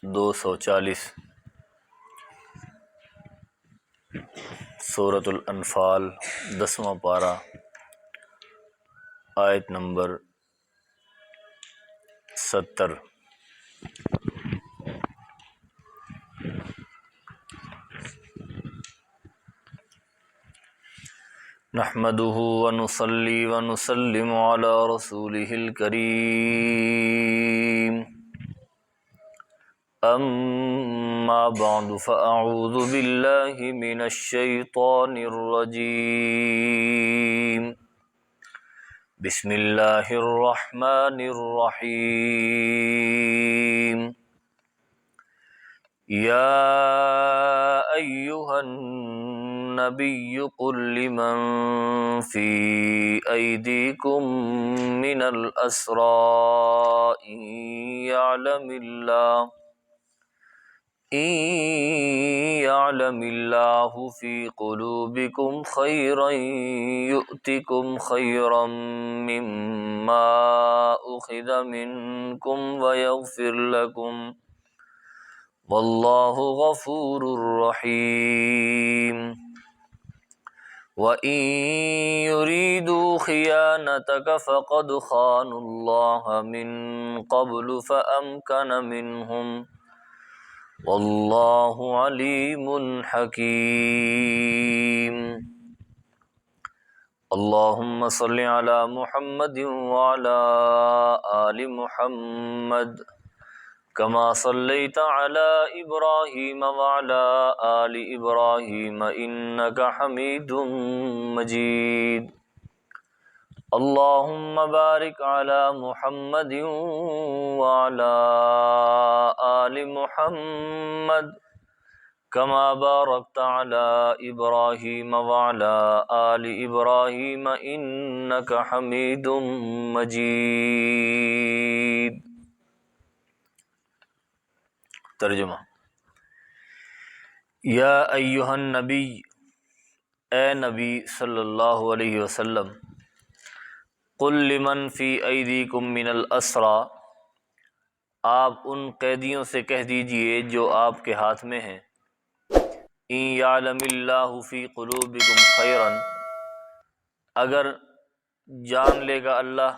240 سورۃ الانفال 10واں پارہ آیت نمبر 70۔ نحمده ونصلي ونسلم على رسوله الكريم، أما بعد فأعوذ بالله من الشيطان الرجيم، بسم الله الرحمن الرحيم، يا أيها النبي قل لمن في أيديكم من الأسرى إن يعلم الله في قلوبكم خيرا يؤتكم خيرا مما أخذ منكم ويغفر لكم والله غفور رحيم، وإن يريدوا خيانتك فقد خانوا الله من قبل فأمكن منهم والله عليم حكيم۔ اللهم صل على محمد وعلى آل محمد كما صليت على إبراهيم وعلى آل إبراهيم إنك حميد مجيد، اللهم بارك على محمد وعلى آل محمد كما باركت على إبراهيم وعلى آل إبراهيم إنك حميد مجيد۔ ترجمہ: یا ایہا النبی، اے نبی صلی اللہ علیہ وسلم، قل لمن فی ایدیکم من الاسریٰ، آپ ان قیدیوں سے کہہ دیجئے جو آپ کے ہاتھ میں ہیں، ان یعلم اللہ فی قلوبکم خیرا، اگر جان لے گا اللہ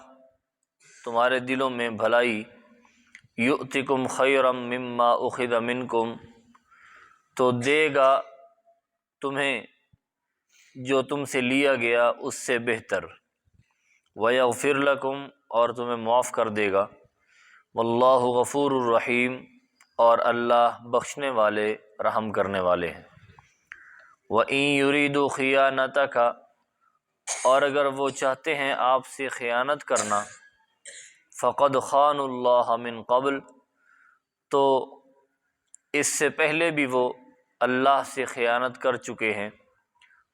تمہارے دلوں میں بھلائی، یؤتکم خیرا مما اخذ منکم، تو دے گا تمہیں جو تم سے لیا گیا اس سے بہتر، ویغفر لکم، اور تمہیں معاف کر دے گا، واللہ غفور الرحیم، اور اللہ بخشنے والے رحم کرنے والے ہیں۔ وَإِن يُرِيدُوا خِيَانَتَكَ، اور اگر وہ چاہتے ہیں آپ سے خیانت کرنا، فَقَدْ خَانُوا اللَّهَ مِن قَبْلُ، تو اس سے پہلے بھی وہ اللہ سے خیانت کر چکے ہیں،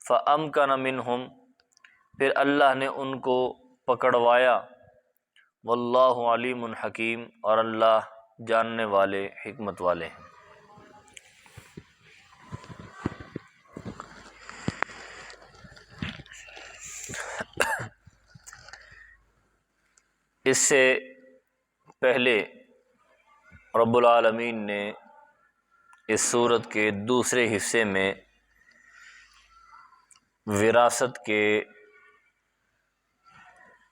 فَأَمْكَنَ مِنْهُمْ، پھر اللہ نے ان کو پکڑوایا، واللہ علیم حکیم، اور اللہ جاننے والے حکمت والے ہیں۔ اس سے پہلے رب العالمین نے اس سورت کے دوسرے حصے میں وراثت کے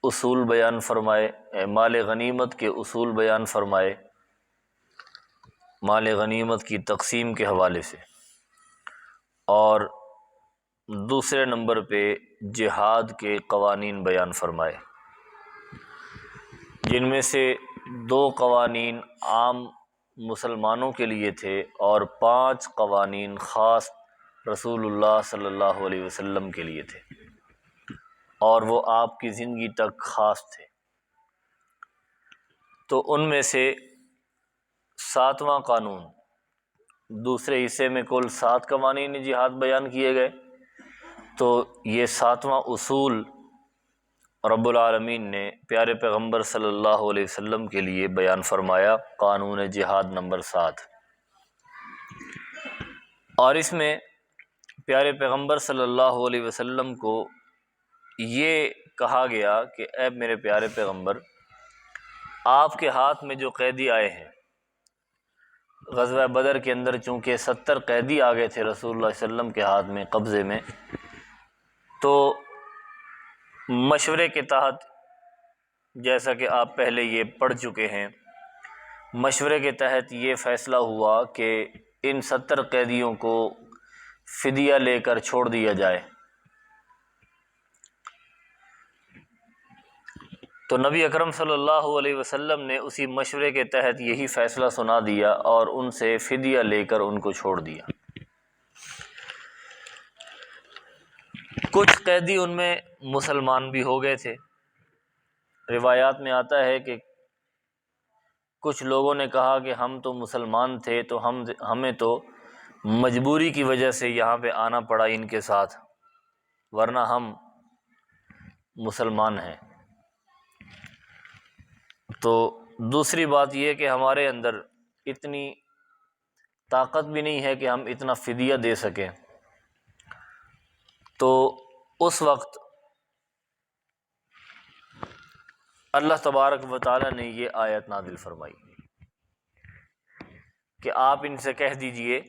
اصول بیان فرمائے، مال غنیمت کے اصول بیان فرمائے، مال غنیمت کی تقسیم کے حوالے سے، اور دوسرے نمبر پہ جہاد کے قوانین بیان فرمائے، جن میں سے 2 قوانین عام مسلمانوں کے لیے تھے اور 5 قوانین خاص رسول اللہ صلی اللہ علیہ وسلم کے لیے تھے، اور وہ آپ کی زندگی تک خاص تھے۔ تو ان میں سے 7واں قانون، دوسرے حصے میں کل 7 قوانین جہاد بیان کیے گئے، تو یہ 7واں اصول رب العالمین نے پیارے پیغمبر صلی اللہ علیہ وسلم کے لیے بیان فرمایا، قانون جہاد نمبر 7۔ اور اس میں پیارے پیغمبر صلی اللہ علیہ وسلم کو یہ کہا گیا کہ اے میرے پیارے پیغمبر، آپ کے ہاتھ میں جو قیدی آئے ہیں غزوہ بدر کے اندر چونکہ 70 قیدی آ گئے تھے رسول اللہ صلی اللہ علیہ وسلم کے ہاتھ میں قبضے میں، تو مشورے کے تحت، جیسا کہ آپ پہلے یہ پڑھ چکے ہیں، مشورے کے تحت یہ فیصلہ ہوا کہ ان 70 قیدیوں کو فدیہ لے کر چھوڑ دیا جائے۔ تو نبی اکرم صلی اللہ علیہ وسلم نے اسی مشورے کے تحت یہی فیصلہ سنا دیا اور ان سے فدیہ لے کر ان کو چھوڑ دیا۔ کچھ قیدی ان میں مسلمان بھی ہو گئے تھے۔ روایات میں آتا ہے کہ کچھ لوگوں نے کہا کہ ہم تو مسلمان تھے، تو ہمیں تو مجبوری کی وجہ سے یہاں پہ آنا پڑا ان کے ساتھ، ورنہ ہم مسلمان ہیں۔ تو دوسری بات یہ کہ ہمارے اندر اتنی طاقت بھی نہیں ہے کہ ہم اتنا فدیہ دے سکیں۔ تو اس وقت اللہ تبارک و تعالیٰ نے یہ آیت نازل فرمائی کہ آپ ان سے کہہ دیجئے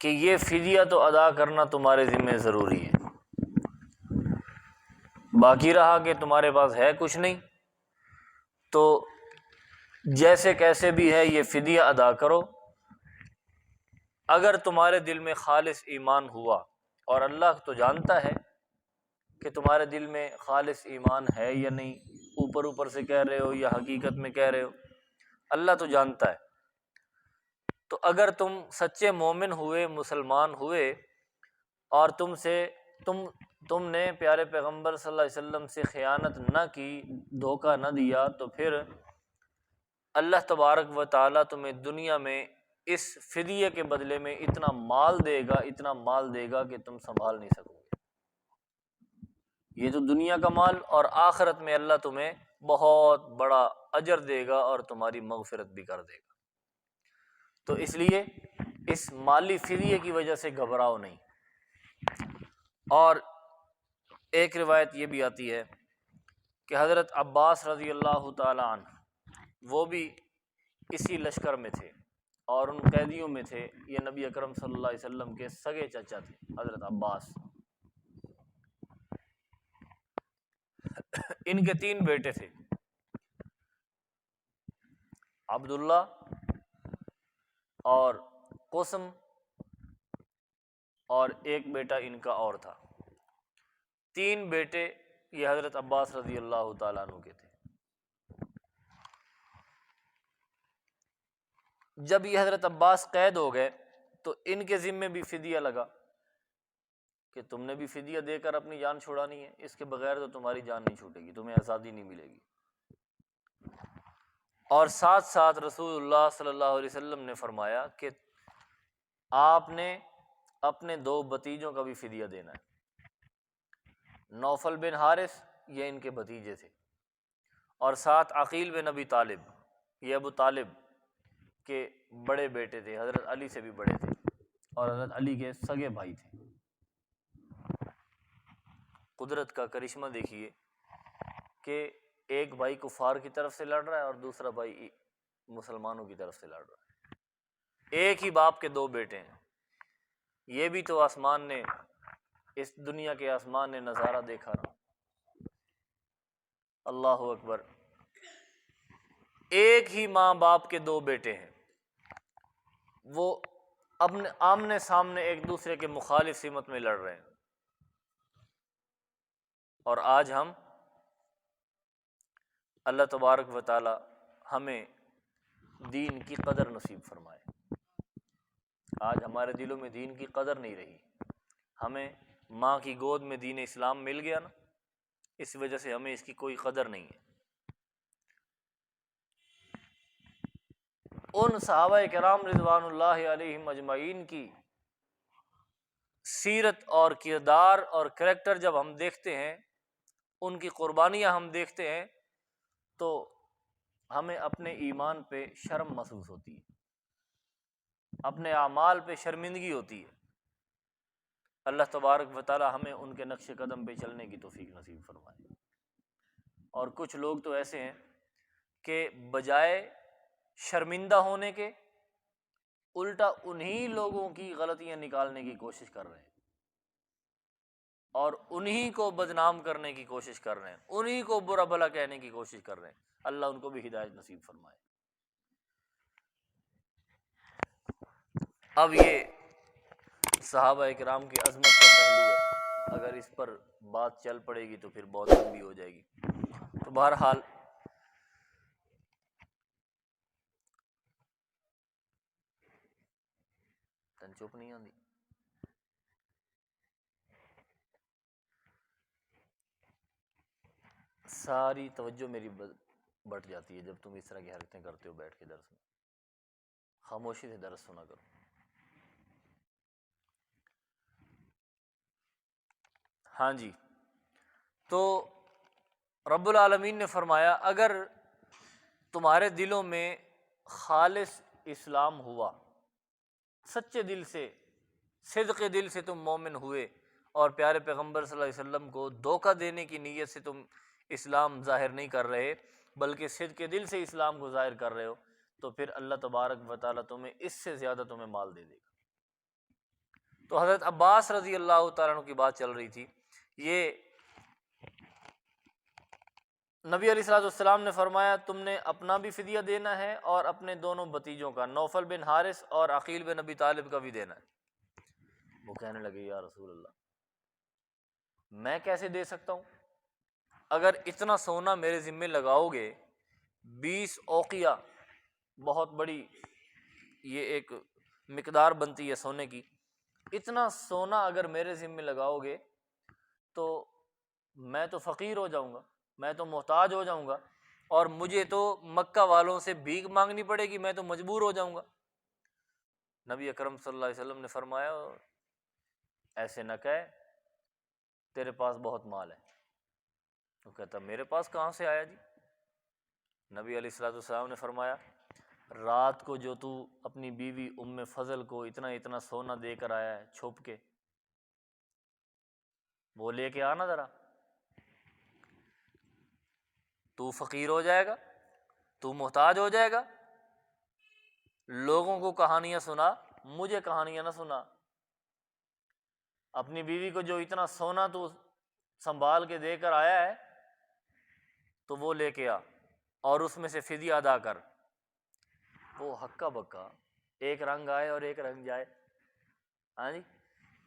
کہ یہ فدیہ تو ادا کرنا تمہارے ذمہ ضروری ہے، باقی رہا کہ تمہارے پاس ہے کچھ نہیں، تو جیسے کیسے بھی ہے یہ فدیہ ادا کرو۔ اگر تمہارے دل میں خالص ایمان ہوا، اور اللہ تو جانتا ہے کہ تمہارے دل میں خالص ایمان ہے یا نہیں، اوپر اوپر سے کہہ رہے ہو یا حقیقت میں کہہ رہے ہو، اللہ تو جانتا ہے۔ تو اگر تم سچے مومن ہوئے، مسلمان ہوئے، اور تم نے پیارے پیغمبر صلی اللہ علیہ وسلم سے خیانت نہ کی، دھوکہ نہ دیا، تو پھر اللہ تبارک و تعالیٰ تمہیں دنیا میں اس فدیے کے بدلے میں اتنا مال دے گا کہ تم سنبھال نہیں سکو گے۔ یہ تو دنیا کا مال، اور آخرت میں اللہ تمہیں بہت بڑا اجر دے گا اور تمہاری مغفرت بھی کر دے گا۔ تو اس لیے اس مالی فدیے کی وجہ سے گھبراؤ نہیں۔ اور ایک روایت یہ بھی آتی ہے کہ حضرت عباس رضی اللہ تعالی عنہ وہ بھی اسی لشکر میں تھے اور ان قیدیوں میں تھے۔ یہ نبی اکرم صلی اللہ علیہ وسلم کے سگے چچا تھے حضرت عباس۔ ان کے 3 بیٹے تھے، عبداللہ اور قسم، اور ایک بیٹا ان کا اور تھا۔ 3 بیٹے یہ حضرت عباس رضی اللہ تعالیٰ عنہ کے تھے۔ جب یہ حضرت عباس قید ہو گئے تو ان کے ذمے بھی فدیہ لگا کہ تم نے بھی فدیہ دے کر اپنی جان چھڑانی ہے، اس کے بغیر تو تمہاری جان نہیں چھوٹے گی، تمہیں آزادی نہیں ملے گی۔ اور ساتھ ساتھ رسول اللہ صلی اللہ علیہ وسلم نے فرمایا کہ آپ نے اپنے 2 بھتیجوں کا بھی فدیہ دینا ہے۔ نوفل بن حارث یہ ان کے بھتیجے تھے، اور ساتھ عقیل بن ابی طالب، یہ ابو طالب کے بڑے بیٹے تھے، حضرت علی سے بھی بڑے تھے اور حضرت علی کے سگے بھائی تھے۔ قدرت کا کرشمہ دیکھیے کہ ایک بھائی کفار کی طرف سے لڑ رہا ہے اور دوسرا بھائی مسلمانوں کی طرف سے لڑ رہا ہے۔ ایک ہی باپ کے 2 بیٹے ہیں۔ یہ بھی تو آسمان نے، اس دنیا کے آسمان نے نظارہ دیکھا نا۔ اللہ اکبر، ایک ہی ماں باپ کے 2 بیٹے ہیں، وہ اپنے آمنے سامنے ایک دوسرے کے مخالف سمت میں لڑ رہے ہیں، اور آج ہم، اللہ تبارک و تعالی ہمیں دین کی قدر نصیب فرمائے۔ آج ہمارے دلوں میں دین کی قدر نہیں رہی۔ ہمیں ماں کی گود میں دین اسلام مل گیا نا، اس وجہ سے ہمیں اس کی کوئی قدر نہیں ہے۔ ان صحابہ کرام رضوان اللہ علیہم اجمعین کی سیرت اور کردار اور کریکٹر جب ہم دیکھتے ہیں، ان کی قربانیاں ہم دیکھتے ہیں، تو ہمیں اپنے ایمان پہ شرم محسوس ہوتی ہے، اپنے اعمال پہ شرمندگی ہوتی ہے۔ اللہ تبارک و تعالی ہمیں ان کے نقش قدم پہ چلنے کی توفیق نصیب فرمائے۔ اور کچھ لوگ تو ایسے ہیں کہ بجائے شرمندہ ہونے کے، الٹا انہی لوگوں کی غلطیاں نکالنے کی کوشش کر رہے ہیں اور انہی کو بدنام کرنے کی کوشش کر رہے ہیں، انہی کو برا بھلا کہنے کی کوشش کر رہے ہیں۔ اللہ ان کو بھی ہدایت نصیب فرمائے۔ اب یہ صحابہ کرام کی عظمت کا پہلو ہے، اگر اس پر بات چل پڑے گی تو پھر بہت لمبی ہو جائے گی۔ تو بہرحال تن چپ نہیں آندی، ساری توجہ میری بٹ جاتی ہے جب تم اس طرح کی حرکتیں کرتے ہو بیٹھ کے درس میں۔ خاموشی سے درس سنا کرو۔ ہاں جی، تو رب العالمین نے فرمایا اگر تمہارے دلوں میں خالص اسلام ہوا، سچے دل سے، صدق دل سے تم مومن ہوئے اور پیارے پیغمبر صلی اللہ علیہ وسلم کو دھوکہ دینے کی نیت سے تم اسلام ظاہر نہیں کر رہے بلکہ صدق دل سے اسلام کو ظاہر کر رہے ہو، تو پھر اللہ تبارک و تعالیٰ تمہیں اس سے زیادہ تمہیں مال دے دے گا۔ تو حضرت عباس رضی اللہ تعالیٰ عنہ کی بات چل رہی تھی، یہ نبی علیہ الصلوۃ والسلام نے فرمایا تم نے اپنا بھی فدیہ دینا ہے اور اپنے دونوں بھتیجوں کا، نوفل بن حارث اور عقیل بن ابی طالب کا بھی دینا ہے۔ وہ کہنے لگے یا رسول اللہ میں کیسے دے سکتا ہوں؟ اگر اتنا سونا میرے ذمے لگاؤ گے، 20 اوقیہ، بہت بڑی یہ ایک مقدار بنتی ہے سونے کی، اتنا سونا اگر میرے ذمے لگاؤ گے تو میں تو فقیر ہو جاؤں گا، میں تو محتاج ہو جاؤں گا، اور مجھے تو مکہ والوں سے بھیک مانگنی پڑے گی، میں تو مجبور ہو جاؤں گا۔ نبی اکرم صلی اللہ علیہ وسلم نے فرمایا ایسے نہ کہے، تیرے پاس بہت مال ہے۔ وہ کہتا میرے پاس کہاں سے آیا جی؟ نبی علیہ الصلوۃ والسلام نے فرمایا رات کو جو تو اپنی بیوی ام فضل کو اتنا اتنا سونا دے کر آیا ہے چھپ کے، وہ لے کے آنا ذرا، تو فقیر ہو جائے گا، تو محتاج ہو جائے گا۔ لوگوں کو کہانیاں سنا، مجھے کہانیاں نہ سنا۔ اپنی بیوی کو جو اتنا سونا تو سنبھال کے دے کر آیا ہے تو وہ لے کے آ اور اس میں سے فدیہ ادا کر۔ وہ ہکا بکا، ایک رنگ آئے اور ایک رنگ جائے۔ ہاں جی،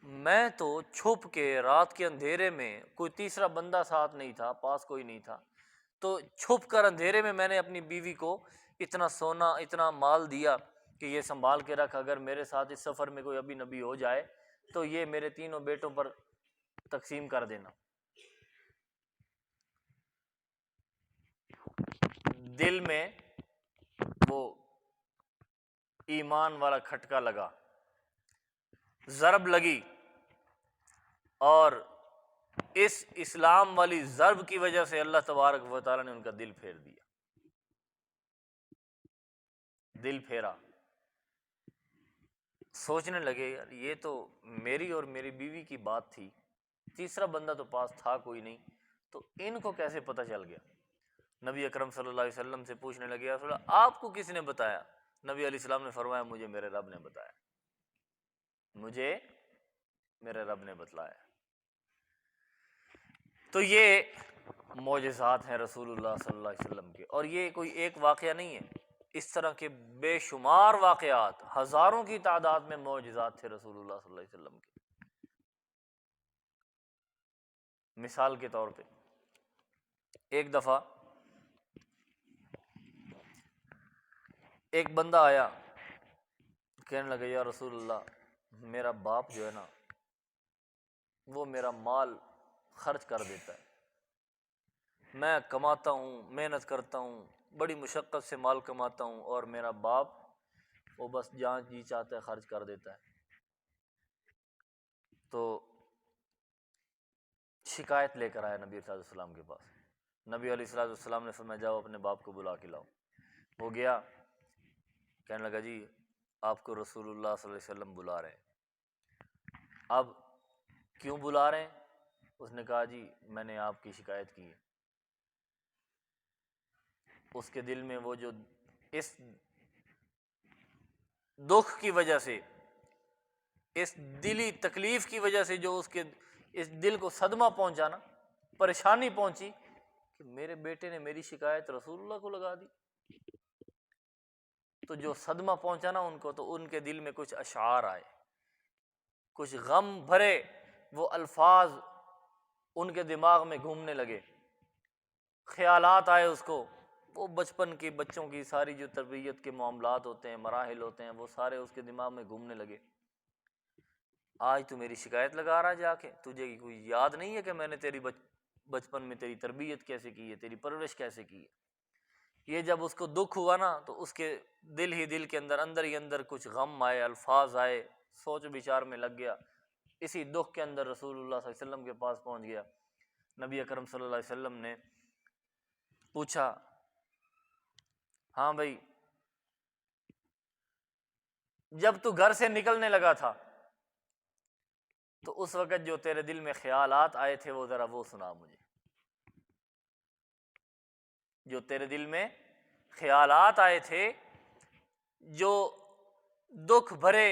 میں تو چھپ کے رات کے اندھیرے میں، کوئی تیسرا بندہ ساتھ نہیں تھا، پاس کوئی نہیں تھا، تو چھپ کر اندھیرے میں میں نے اپنی بیوی کو اتنا سونا، اتنا مال دیا کہ یہ سنبھال کے رکھ، اگر میرے ساتھ اس سفر میں کوئی ابھی نبی ہو جائے تو یہ میرے تینوں بیٹوں پر تقسیم کر دینا۔ دل میں وہ ایمان والا کھٹکا لگا، ضرب لگی، اور اس اسلام والی ضرب کی وجہ سے اللہ تبارک و تعالیٰ نے ان کا دل پھیر دیا، دل پھیرا۔ سوچنے لگے یار یہ تو میری اور میری بیوی کی بات تھی، تیسرا بندہ تو پاس تھا کوئی نہیں، تو ان کو کیسے پتہ چل گیا؟ نبی اکرم صلی اللہ علیہ وسلم سے پوچھنے لگے یا رسول اللہ آپ کو کس نے بتایا؟ نبی علیہ السلام نے فرمایا مجھے میرے رب نے بتایا، مجھے میرے رب نے بتلایا۔ تو یہ معجزات ہیں رسول اللہ صلی اللہ علیہ وسلم کے، اور یہ کوئی ایک واقعہ نہیں ہے، اس طرح کے بے شمار واقعات، ہزاروں کی تعداد میں معجزات تھے رسول اللہ صلی اللہ علیہ وسلم کے۔ مثال کے طور پہ ایک دفعہ ایک بندہ آیا، کہنے لگا یا رسول اللہ میرا باپ جو ہے نا وہ میرا مال خرچ کر دیتا ہے، میں کماتا ہوں، محنت کرتا ہوں، بڑی مشقت سے مال کماتا ہوں، اور میرا باپ وہ بس جہاں جی چاہتا ہے خرچ کر دیتا ہے۔ تو شکایت لے کر آیا نبی صلی اللہ علیہ وسلم کے پاس۔ نبی علیہ السلام نے فرمایا جاؤ اپنے باپ کو بلا کے لاؤ۔ وہ گیا، کہنے لگا جی آپ کو رسول اللہ صلی اللہ علیہ وسلم بلا رہے ہیں۔ اب کیوں بلا رہے ہیں؟ اس نے کہا جی میں نے آپ کی شکایت کی ہے۔ اس کے دل میں وہ جو اس دکھ کی وجہ سے، اس دلی تکلیف کی وجہ سے جو اس کے اس دل کو صدمہ پہنچا نا، پریشانی پہنچی کہ میرے بیٹے نے میری شکایت رسول اللہ کو لگا دی، تو جو صدمہ پہنچا نا ان کو، تو ان کے دل میں کچھ اشعار آئے، کچھ غم بھرے وہ الفاظ ان کے دماغ میں گھومنے لگے، خیالات آئے اس کو، وہ بچپن کی بچوں کی ساری جو تربیت کے معاملات ہوتے ہیں، مراحل ہوتے ہیں، وہ سارے اس کے دماغ میں گھومنے لگے۔ آج تو میری شکایت لگا رہا جا کے، تجھے کوئی یاد نہیں ہے کہ میں نے تیری بچپن میں تیری تربیت کیسے کی ہے، تیری پرورش کیسے کی ہے؟ یہ جب اس کو دکھ ہوا نا، تو اس کے دل کے اندر ہی اندر کچھ غم آئے، الفاظ آئے، سوچ بچار میں لگ گیا۔ اسی دکھ کے اندر رسول اللہ صلی اللہ علیہ وسلم کے پاس پہنچ گیا۔ نبی اکرم صلی اللہ علیہ وسلم نے پوچھا، ہاں بھائی، جب تو گھر سے نکلنے لگا تھا تو اس وقت جو تیرے دل میں خیالات آئے تھے وہ ذرا وہ سنا مجھے، جو تیرے دل میں خیالات آئے تھے، جو دکھ بھرے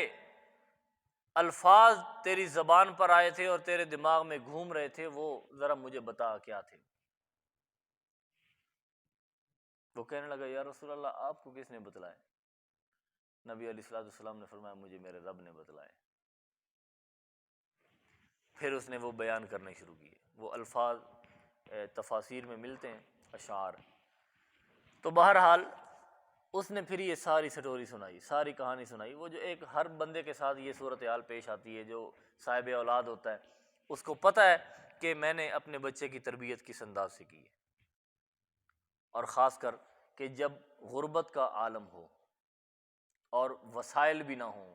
الفاظ تیری زبان پر آئے تھے اور تیرے دماغ میں گھوم رہے تھے، وہ ذرا مجھے بتا کیا تھے۔ وہ کہنے لگا، یا رسول اللہ آپ کو کس نے بتلائے؟ نبی علیہ الصلوۃ والسلام نے فرمایا، مجھے میرے رب نے بتلائے۔ پھر اس نے وہ بیان کرنے شروع کیے، وہ الفاظ تفاسیر میں ملتے ہیں، اشعار۔ تو بہرحال اس نے پھر یہ ساری سٹوری سنائی، ساری کہانی سنائی، وہ جو ایک ہر بندے کے ساتھ یہ صورتحال پیش آتی ہے، جو صاحب اولاد ہوتا ہے، اس کو پتہ ہے کہ میں نے اپنے بچے کی تربیت کس انداز سے کی ہے، اور خاص کر کہ جب غربت کا عالم ہو اور وسائل بھی نہ ہوں،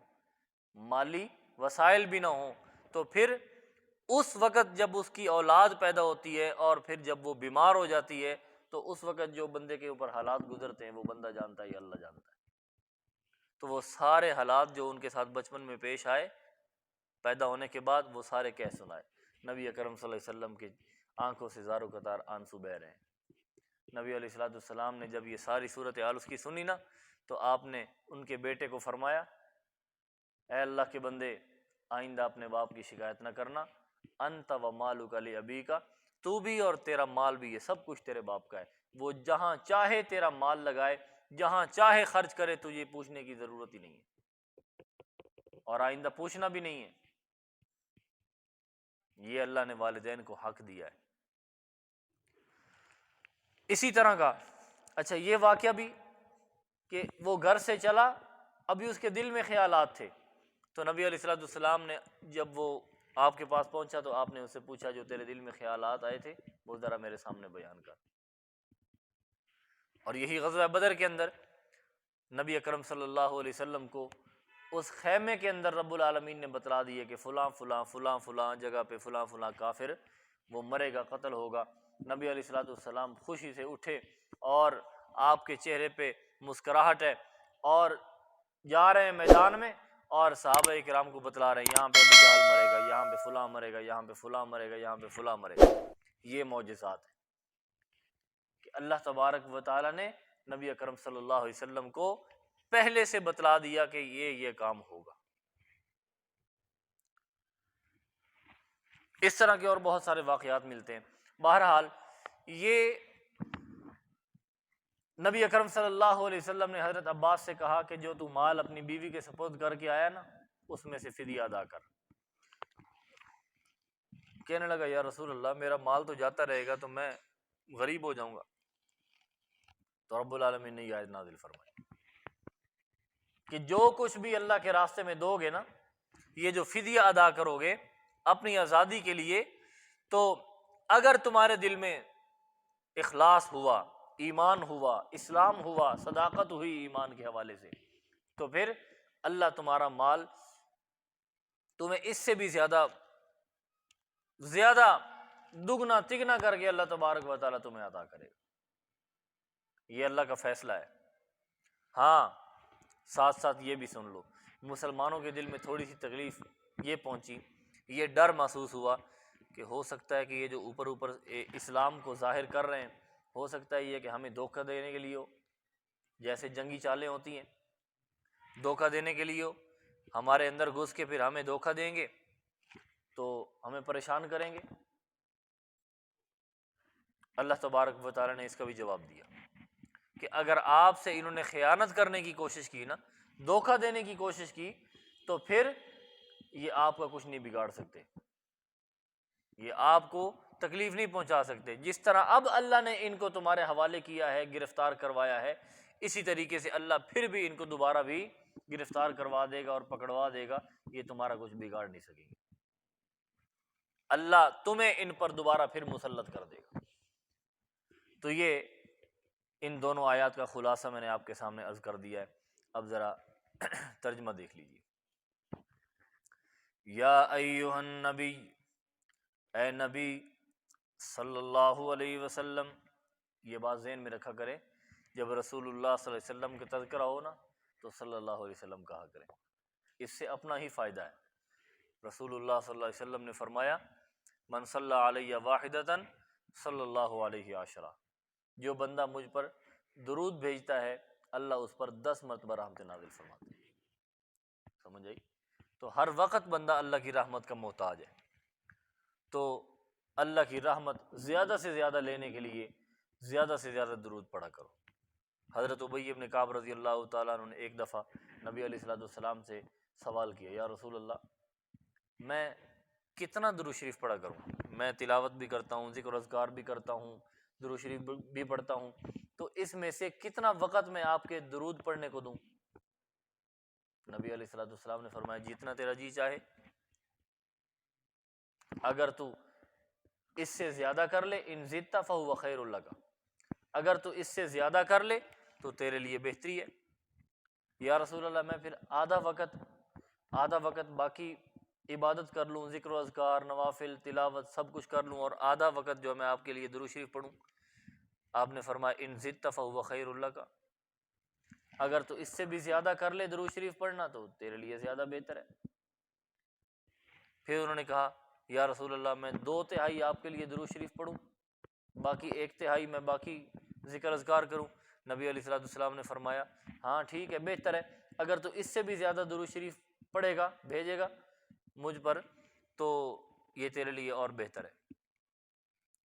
مالی وسائل بھی نہ ہوں، تو پھر اس وقت جب اس کی اولاد پیدا ہوتی ہے اور پھر جب وہ بیمار ہو جاتی ہے، تو اس وقت جو بندے کے اوپر حالات گزرتے ہیں وہ بندہ جانتا ہے یا اللہ جانتا ہے۔ تو وہ سارے حالات جو ان کے ساتھ بچپن میں پیش آئے، پیدا ہونے کے بعد، وہ سارے کہہ سنائے۔ نبی اکرم صلی اللہ علیہ وسلم کی آنکھوں سے زار و قطار آنسو بہہ رہے ہیں۔ نبی علیہ الصلوۃ والسلام نے جب یہ ساری صورتحال اس کی سنی نا، تو آپ نے ان کے بیٹے کو فرمایا، اے اللہ کے بندے، آئندہ اپنے باپ کی شکایت نہ کرنا، انت و مالک لابیک، تو بھی اور تیرا مال بھی، یہ سب کچھ تیرے باپ کا ہے، وہ جہاں چاہے تیرا مال لگائے، جہاں چاہے خرچ کرے، تجھے پوچھنے کی ضرورت ہی نہیں ہے، اور آئندہ پوچھنا بھی نہیں ہے۔ یہ اللہ نے والدین کو حق دیا ہے۔ اسی طرح کا اچھا یہ واقعہ بھی کہ وہ گھر سے چلا، ابھی اس کے دل میں خیالات تھے، تو نبی علیہ الصلوۃ والسلام نے جب وہ آپ کے پاس پہنچا تو آپ نے اس سے پوچھا، جو تیرے دل میں خیالات آئے تھے وہ ذرا میرے سامنے بیان کر۔ اور یہی غزوہ بدر کے اندر نبی اکرم صلی اللہ علیہ وسلم کو اس خیمے کے اندر رب العالمین نے بتلا دیے کہ فلاں فلاں فلاں فلاں جگہ پہ فلاں فلاں کافر وہ مرے گا، قتل ہوگا۔ نبی علیہ الصلوۃ والسلام خوشی سے اٹھے اور آپ کے چہرے پہ مسکراہٹ ہے، اور جا رہے ہیں میدان میں، اور صحابہ کرام کو بتلا رہے ہیں، یہاں پہ ابو جہل مرے گا، یہاں پہ فلاں مرے گا، یہاں پہ فلاں مرے گا، یہاں پہ فلاں مرے گا۔ یہ معجزات ہیں کہ اللہ تبارک و تعالیٰ نے نبی اکرم صلی اللہ علیہ وسلم کو پہلے سے بتلا دیا کہ یہ کام ہوگا۔ اس طرح کے اور بہت سارے واقعات ملتے ہیں۔ بہرحال یہ نبی اکرم صلی اللہ علیہ وسلم نے حضرت عباس سے کہا کہ جو تو مال اپنی بیوی کے سپرد کر کے آیا نا، اس میں سے فدیہ ادا کر۔ کہنے لگا، یا رسول اللہ میرا مال تو جاتا رہے گا تو میں غریب ہو جاؤں گا۔ تو رب العالمین نے یہ آیت نازل فرمائی کہ جو کچھ بھی اللہ کے راستے میں دو گے نا، یہ جو فدیہ ادا کرو گے اپنی آزادی کے لیے، تو اگر تمہارے دل میں اخلاص ہوا، ایمان ہوا، اسلام ہوا، صداقت ہوئی ایمان کے حوالے سے، تو پھر اللہ تمہارا مال تمہیں اس سے بھی زیادہ دگنا تگنا کر کے اللہ تبارک و تعالیٰ تمہیں عطا کرے گا۔ یہ اللہ کا فیصلہ ہے۔ ہاں، ساتھ ساتھ یہ بھی سن لو، مسلمانوں کے دل میں تھوڑی سی تکلیف یہ پہنچی، یہ ڈر محسوس ہوا کہ ہو سکتا ہے کہ یہ جو اوپر اسلام کو ظاہر کر رہے ہیں، ہو سکتا ہے یہ کہ ہمیں دھوکہ دینے کے لیے ہو، جیسے جنگی چالیں ہوتی ہیں۔ دھوکہ دینے کے لیے ہو، ہمارے اندر گھس کے پھر ہمیں دھوکہ دیں گے تو ہمیں پریشان کریں گے۔ اللہ تبارک و تعالیٰ نے اس کا بھی جواب دیا کہ اگر آپ سے انہوں نے خیانت کرنے کی کوشش کی نا، دھوکہ دینے کی کوشش کی، تو پھر یہ آپ کا کچھ نہیں بگاڑ سکتے، یہ آپ کو تکلیف نہیں پہنچا سکتے۔ جس طرح اب اللہ نے ان کو تمہارے حوالے کیا ہے، گرفتار کروایا ہے، اسی طریقے سے اللہ پھر بھی ان کو دوبارہ بھی گرفتار کروا دے گا اور پکڑوا دے گا، یہ تمہارا کچھ بگاڑ نہیں سکیں گے۔ اللہ تمہیں ان پر دوبارہ پھر مسلط کر دے گا۔ تو یہ ان دونوں آیات کا خلاصہ میں نے آپ کے سامنے عرض کر دیا ہے۔ اب ذرا ترجمہ دیکھ لیجیے۔ یا ایھا النبی، اے نبی صلی اللہ علیہ وسلم، یہ بات ذہن میں رکھا کریں، جب رسول اللہ صلی اللہ علیہ وسلم کا تذکرہ ہو نا تو صلی اللہ علیہ وسلم کہا کریں، اس سے اپنا ہی فائدہ ہے۔ رسول اللہ صلی اللہ علیہ وسلم نے فرمایا من صلی علیہ واحدۃ صلی اللہ علیہ عشرہ، جو بندہ مجھ پر درود بھیجتا ہے اللہ اس پر 10 مرتبہ رحمت نازل فرماتے ہیں۔ سمجھ آئی؟ تو ہر وقت بندہ اللہ کی رحمت کا محتاج ہے، تو اللہ کی رحمت زیادہ سے زیادہ لینے کے لیے زیادہ سے زیادہ درود پڑھا کرو۔ حضرت ابی بن کعب رضی اللہ تعالیٰ عنہ نے ایک دفعہ نبی علیہ الصلوۃ والسلام سے سوال کیا، یا رسول اللہ میں کتنا درود شریف پڑھا کروں؟ میں تلاوت بھی کرتا ہوں، ذکر و اذکار بھی کرتا ہوں، درود شریف بھی پڑھتا ہوں، تو اس میں سے کتنا وقت میں آپ کے درود پڑھنے کو دوں؟ نبی علیہ الصلوۃ والسلام نے فرمایا جتنا تیرا جی چاہے، اگر تو اس سے زیادہ کر لے ان زدت فہو خیر لک، اگر تو اس سے زیادہ کر لے تو تیرے لیے بہتری ہے۔ یا رسول اللہ میں پھر آدھا وقت باقی عبادت کر لوں، ذکر و اذکار، نوافل، تلاوت سب کچھ کر لوں، اور آدھا وقت جو میں آپ کے لیے درود شریف پڑھوں؟ آپ نے فرمایا ان زدت فہو خیر لک، اگر تو اس سے بھی زیادہ کر لے درود شریف پڑھنا تو تیرے لیے زیادہ بہتر ہے۔ پھر انہوں نے کہا یا رسول اللہ میں 2/3 آپ کے لیے درود شریف پڑھوں، باقی 1/3 میں باقی ذکر اذکار کروں؟ نبی علیہ الصلوۃ والسلام نے فرمایا ہاں ٹھیک ہے، بہتر ہے، اگر تو اس سے بھی زیادہ درود شریف پڑھے گا، بھیجے گا مجھ پر، تو یہ تیرے لیے اور بہتر ہے۔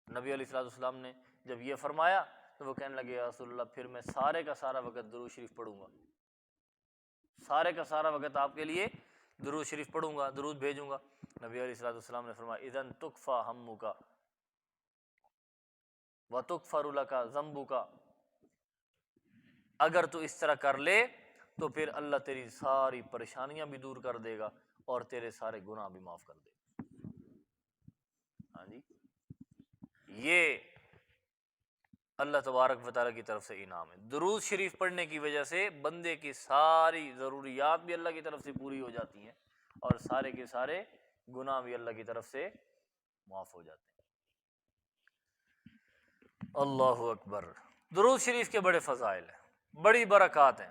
نبی علیہ الصلوۃ والسلام نے جب یہ فرمایا تو وہ کہنے لگے یا رسول اللہ پھر میں سارے کا سارا وقت درود شریف پڑھوں گا، سارے کا سارا وقت آپ کے لیے درود شریف پڑھوں گا، درود بھیجوں گا۔ نبی علیہ الصلوۃ والسلام نے فرمایا اذن تکفی ہمک وتغفر لک ذنبک، اگر تو اس طرح کر لے تو پھر اللہ تیری ساری پریشانیاں بھی دور کر دے گا اور تیرے سارے گناہ بھی معاف کر دے گا۔ ہاں جی، یہ اللہ تبارک و تعالیٰ کی طرف سے انعام ہے۔ درود شریف پڑھنے کی وجہ سے بندے کی ساری ضروریات بھی اللہ کی طرف سے پوری ہو جاتی ہیں اور سارے کے سارے گناہ بھی اللہ کی طرف سے معاف ہو جاتے ہیں۔ اللہ اکبر۔ درود شریف کے بڑے فضائل ہیں، بڑی برکات ہیں۔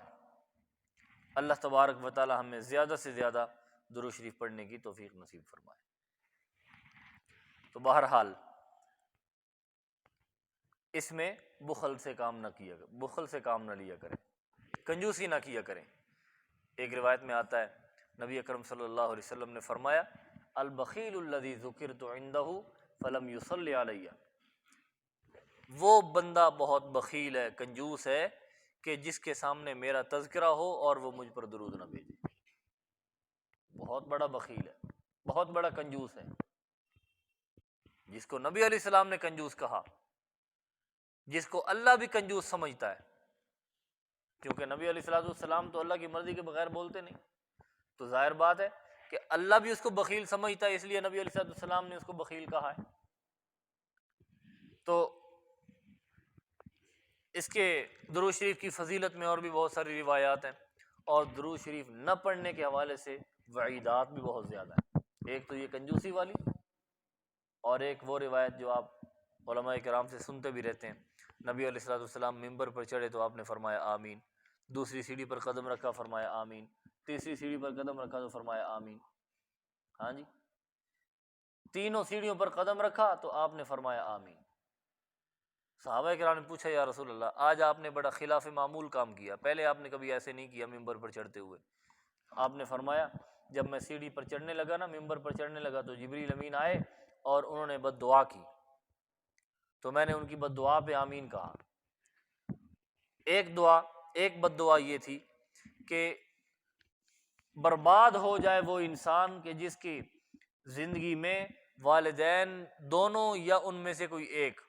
اللہ تبارک و تعالی ہمیں زیادہ سے زیادہ درود شریف پڑھنے کی توفیق نصیب فرمائے۔ تو بہرحال اس میں بخل سے کام نہ لیا کریں، کنجوسی نہ کیا کریں۔ ایک روایت میں آتا ہے نبی اکرم صلی اللہ علیہ وسلم نے فرمایا البخیل الذی ذکرت عندہ فلم یصلی علی، وہ بندہ بہت بخیل ہے، کنجوس ہے کہ جس کے سامنے میرا تذکرہ ہو اور وہ مجھ پر درود نہ بھیجے۔ بہت بڑا بخیل ہے، بہت بڑا کنجوس ہے، جس کو نبی علیہ السلام نے کنجوس کہا، جس کو اللہ بھی کنجوس سمجھتا ہے، کیونکہ نبی علیہ السلام تو اللہ کی مرضی کے بغیر بولتے نہیں، تو ظاہر بات ہے کہ اللہ بھی اس کو بخیل سمجھتا ہے، اس لیے نبی علیہ السلام نے اس کو بخیل کہا ہے۔ تو اس کے درود شریف کی فضیلت میں اور بھی بہت ساری روایات ہیں، اور درود شریف نہ پڑھنے کے حوالے سے وعیدات بھی بہت زیادہ ہیں۔ ایک تو یہ کنجوسی والی، اور ایک وہ روایت جو آپ علماء کرام سے سنتے بھی رہتے ہیں، نبی علیہ السلام ممبر پر چڑھے تو آپ نے فرمایا آمین، دوسری سیڑھی پر قدم رکھا فرمایا آمین، تیسری سیڑھی پر قدم رکھا تو فرمایا آمین۔ ہاں جی، تینوں سیڑھیوں پر قدم رکھا تو آپ نے فرمایا آمین۔ صحابہ کرام نے پوچھا یا رسول اللہ آج آپ نے بڑا خلاف معمول کام کیا، پہلے آپ نے کبھی ایسے نہیں کیا ممبر پر چڑھتے ہوئے۔ آپ نے فرمایا جب میں سیڑھی پر چڑھنے لگا نا، ممبر پر چڑھنے لگا، تو جبریل امین آئے اور انہوں نے بد دعا کی، تو میں نے ان کی بد دعا پہ آمین کہا۔ ایک بد دعا یہ تھی کہ برباد ہو جائے وہ انسان کہ جس کی زندگی میں والدین دونوں یا ان میں سے کوئی ایک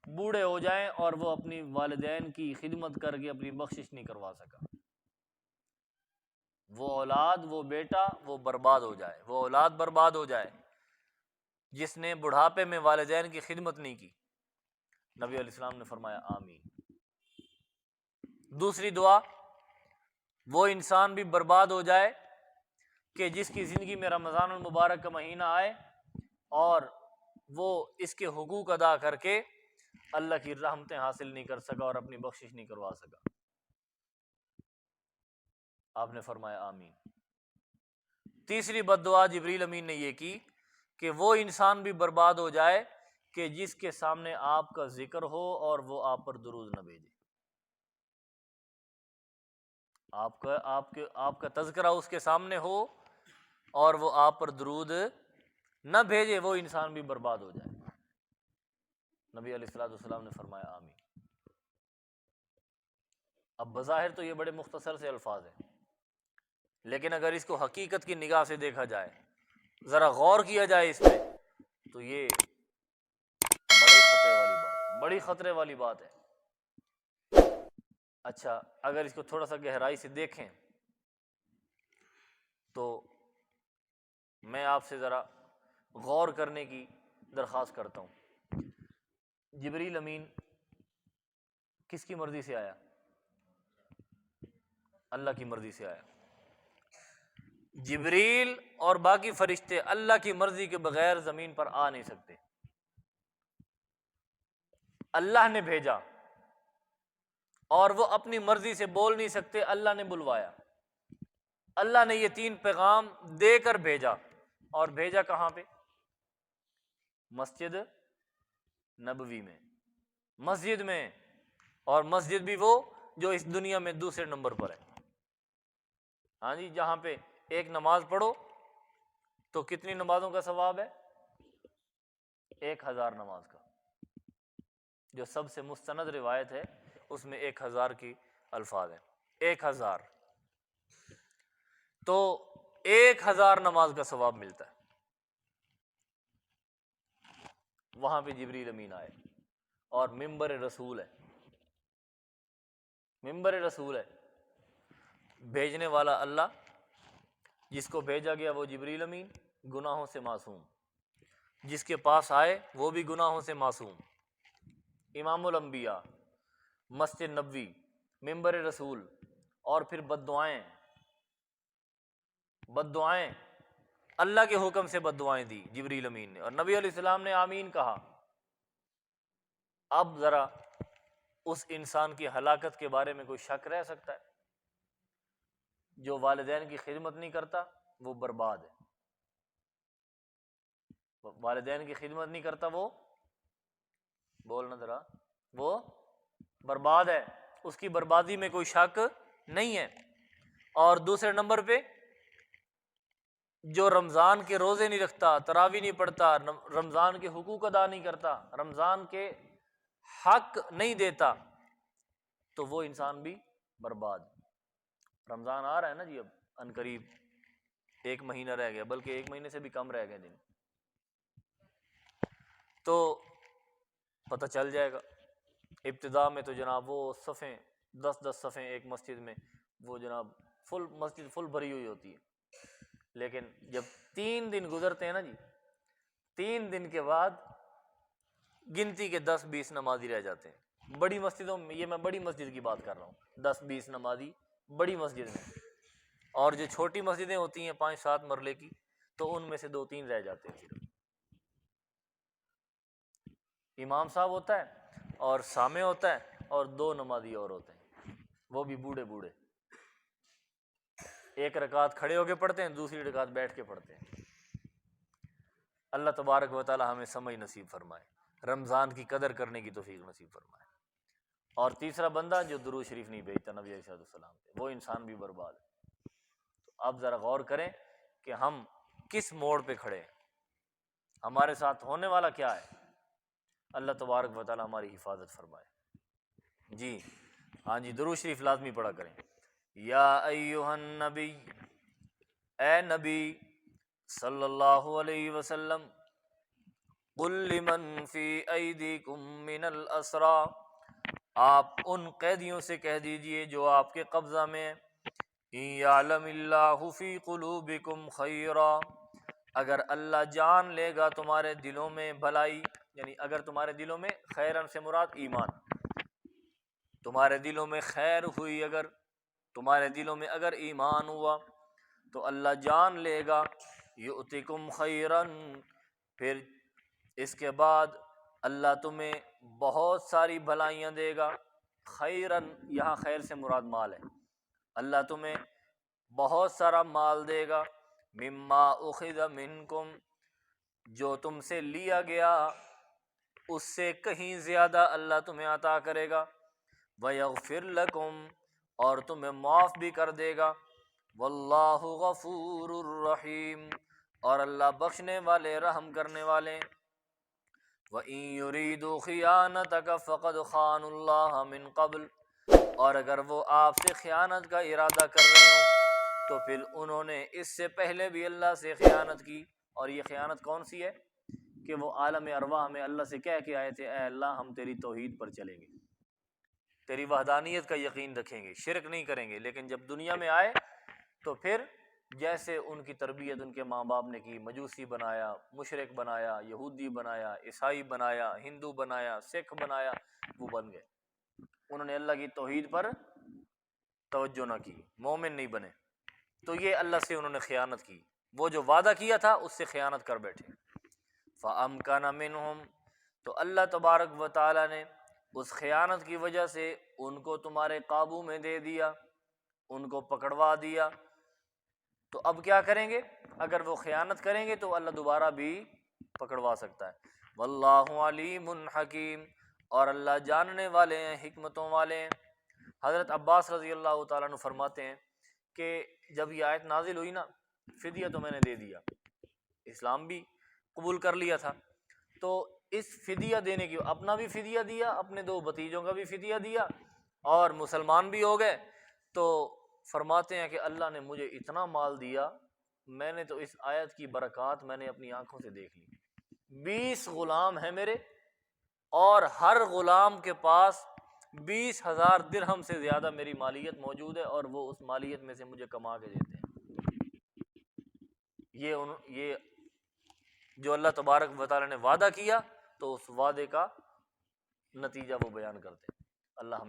بوڑھے ہو جائیں اور وہ اپنی والدین کی خدمت کر کے اپنی بخشش نہیں کروا سکا، وہ اولاد، وہ بیٹا، وہ برباد ہو جائے، وہ اولاد برباد ہو جائے جس نے بڑھاپے میں والدین کی خدمت نہیں کی۔ نبی علیہ السلام نے فرمایا آمین۔ دوسری دعا، وہ انسان بھی برباد ہو جائے کہ جس کی زندگی میں رمضان المبارک کا مہینہ آئے اور وہ اس کے حقوق ادا کر کے اللہ کی رحمتیں حاصل نہیں کر سکا اور اپنی بخشش نہیں کروا سکا۔ آپ نے فرمایا آمین۔ تیسری بد دعا جبریل امین نے یہ کی کہ وہ انسان بھی برباد ہو جائے کہ جس کے سامنے آپ کا ذکر ہو اور وہ آپ پر درود نہ بھیجے، آپ کا تذکرہ اس کے سامنے ہو اور وہ آپ پر درود نہ بھیجے، وہ انسان بھی برباد ہو جائے۔ نبی علیہ الصلوۃ والسلام نے فرمایا آمین۔ اب بظاہر تو یہ بڑے مختصر سے الفاظ ہیں، لیکن اگر اس کو حقیقت کی نگاہ سے دیکھا جائے، ذرا غور کیا جائے اس پہ، تو یہ بڑی خطرے والی بات ہے۔ اچھا، اگر اس کو تھوڑا سا گہرائی سے دیکھیں تو میں آپ سے ذرا غور کرنے کی درخواست کرتا ہوں۔ جبریل امین کس کی مرضی سے آیا؟ اللہ کی مرضی سے آیا۔ جبریل اور باقی فرشتے اللہ کی مرضی کے بغیر زمین پر آ نہیں سکتے، اللہ نے بھیجا، اور وہ اپنی مرضی سے بول نہیں سکتے، اللہ نے بلوایا۔ اللہ نے یہ 3 پیغام دے کر بھیجا، اور بھیجا کہاں پہ؟ مسجد نبوی میں، مسجد میں، اور مسجد بھی وہ جو اس دنیا میں دوسرے نمبر پر ہے۔ ہاں جی، جہاں پہ ایک نماز پڑھو تو کتنی نمازوں کا ثواب ہے؟ 1000 نماز کا۔ جو سب سے مستند روایت ہے اس میں 1000 کی الفاظ ہیں، 1000، تو 1000 نماز کا ثواب ملتا ہے۔ وہاں پہ جبریل امین آئے، اور ممبر رسول ہے، ممبر رسول ہے، بھیجنے والا اللہ، جس کو بھیجا گیا وہ جبریل امین گناہوں سے معصوم، جس کے پاس آئے وہ بھی گناہوں سے معصوم، امام الانبیاء، مسجد نبوی، ممبر رسول، اور پھر بد دعائیں اللہ کے حکم سے بد دعائیں دی جبریل امین نے، اور نبی علیہ السلام نے آمین کہا۔ اب ذرا اس انسان کی ہلاکت کے بارے میں کوئی شک رہ سکتا ہے؟ جو والدین کی خدمت نہیں کرتا وہ برباد ہے، والدین کی خدمت نہیں کرتا وہ، بولنا ذرا، وہ برباد ہے، اس کی بربادی میں کوئی شک نہیں ہے۔ اور دوسرے نمبر پہ جو رمضان کے روزے نہیں رکھتا، تراویح نہیں پڑھتا، رمضان کے حقوق ادا نہیں کرتا، رمضان کے حق نہیں دیتا، تو وہ انسان بھی برباد۔ رمضان آ رہا ہے نا جی، اب ان قریب 1 مہینہ رہ گیا، بلکہ 1 مہینے سے بھی کم رہ گئے دن، تو پتہ چل جائے گا۔ ابتدا میں تو جناب وہ صفیں 10 صفیں ایک مسجد میں، وہ جناب مسجد فل بھری ہوئی ہوتی ہے، لیکن جب 3 دن گزرتے ہیں نا جی، 3 دن کے بعد گنتی کے 10-20 نمازی رہ جاتے ہیں بڑی مسجدوں میں۔ یہ میں بڑی مسجد کی بات کر رہا ہوں، 10-20 نمازی بڑی مسجد میں، اور جو چھوٹی مسجدیں ہوتی ہیں 5-7 مرلے کی، تو ان میں سے 2-3 رہ جاتے ہیں صرف۔ امام صاحب ہوتا ہے اور سامع ہوتا ہے اور 2 نمازی اور ہوتے ہیں، وہ بھی بوڑھے بوڑھے، 1 رکعت کھڑے ہو کے پڑھتے ہیں، دوسری رکعت بیٹھ کے پڑھتے ہیں۔ اللہ تبارک و تعالی ہمیں سمجھ نصیب فرمائے۔ رمضان کی قدر کرنے کی توفیق نصیب فرمائے۔ اور تیسرا بندہ جو درود شریف نہیں بھیجتا نبی علیہ السلام پہ، وہ انسان بھی برباد ہے۔ تو آپ ذرا غور کریں کہ ہم کس موڑ پہ کھڑے ہیں، ہمارے ساتھ ہونے والا کیا ہے۔ اللہ تبارک و تعالی ہماری حفاظت فرمائے۔ جی ہاں جی، درود شریف لازمی پڑھا کریں۔ یا ایھا النبی، اے نبی صلی اللہ علیہ وسلم، قل لمن فی ایدیکم من الاسری، آپ ان قیدیوں سے کہہ دیجئے جو آپ کے قبضہ میں ہیں، ان یعلم اللہ فی قلوبکم خیرا، اگر اللہ جان لے گا تمہارے دلوں میں بھلائی، یعنی اگر تمہارے دلوں میں، خیرن سے مراد ایمان، تمہارے دلوں میں خیر ہوئی، اگر تمہارے دلوں میں اگر ایمان ہوا تو اللہ جان لے گا، یؤتکم خیرن، پھر اس کے بعد اللہ تمہیں بہت ساری بھلائیاں دے گا۔ خیرن یہاں خیر سے مراد مال ہے، اللہ تمہیں بہت سارا مال دے گا، مما اخذ منکم، جو تم سے لیا گیا اس سے کہیں زیادہ اللہ تمہیں عطا کرے گا، ویغفر لکم، اور تمہیں معاف بھی کر دے گا، واللہ غفور الرحیم، اور اللہ بخشنے والے رحم کرنے والے۔ وَإِن يُرِيدُوا خِيَانَتَكَ فَقَدْ خَانُوا اللَّهَ مِن قَبْلُ، اور اگر وہ آپ سے خیانت کا ارادہ کر رہے ہوں تو پھر انہوں نے اس سے پہلے بھی اللہ سے خیانت کی۔ اور یہ خیانت کون سی ہے؟ کہ وہ عالم ارواح میں اللہ سے کہہ کے آئے تھے، اے اللہ ہم تیری توحید پر چلیں گے، تیری وحدانیت کا یقین رکھیں گے، شرک نہیں کریں گے، لیکن جب دنیا میں آئے تو پھر جیسے ان کی تربیت ان کے ماں باپ نے کی، مجوسی بنایا، مشرک بنایا، یہودی بنایا، عیسائی بنایا، ہندو بنایا، سکھ بنایا، وہ بن گئے، انہوں نے اللہ کی توحید پر توجہ نہ کی، مومن نہیں بنے، تو یہ اللہ سے انہوں نے خیانت کی، وہ جو وعدہ کیا تھا اس سے خیانت کر بیٹھے۔ فَأَمْكَنَ مِنْهُمْ، تو اللہ تبارک و تعالی نے اس خیانت کی وجہ سے ان کو تمہارے قابو میں دے دیا، ان کو پکڑوا دیا۔ تو اب کیا کریں گے؟ اگر وہ خیانت کریں گے تو اللہ دوبارہ بھی پکڑوا سکتا ہے۔ واللہ علیم حکیم، اور اللہ جاننے والے ہیں، حکمتوں والے ہیں۔ حضرت عباس رضی اللہ تعالیٰ عنہ فرماتے ہیں کہ جب یہ آیت نازل ہوئی نا، فدیہ تو میں نے دے دیا، اسلام بھی قبول کر لیا تھا، تو اس فدیہ دینے کی، اپنا بھی فدیہ دیا، اپنے دو بھتیجوں کا بھی فدیہ دیا، اور مسلمان بھی ہو گئے، تو فرماتے ہیں کہ اللہ نے مجھے اتنا مال دیا، میں نے تو اس آیت کی برکات میں نے اپنی آنکھوں سے دیکھ لی۔ 20 غلام ہیں میرے، اور ہر غلام کے پاس 20,000 درہم سے زیادہ میری مالیت موجود ہے، اور وہ اس مالیت میں سے مجھے کما کے دیتے ہیں۔ یہ جو اللہ تبارک و تعالی نے وعدہ کیا، تو اس وعدے کا نتیجہ وہ بیان کرتے ہیں۔ اللہ ہمیں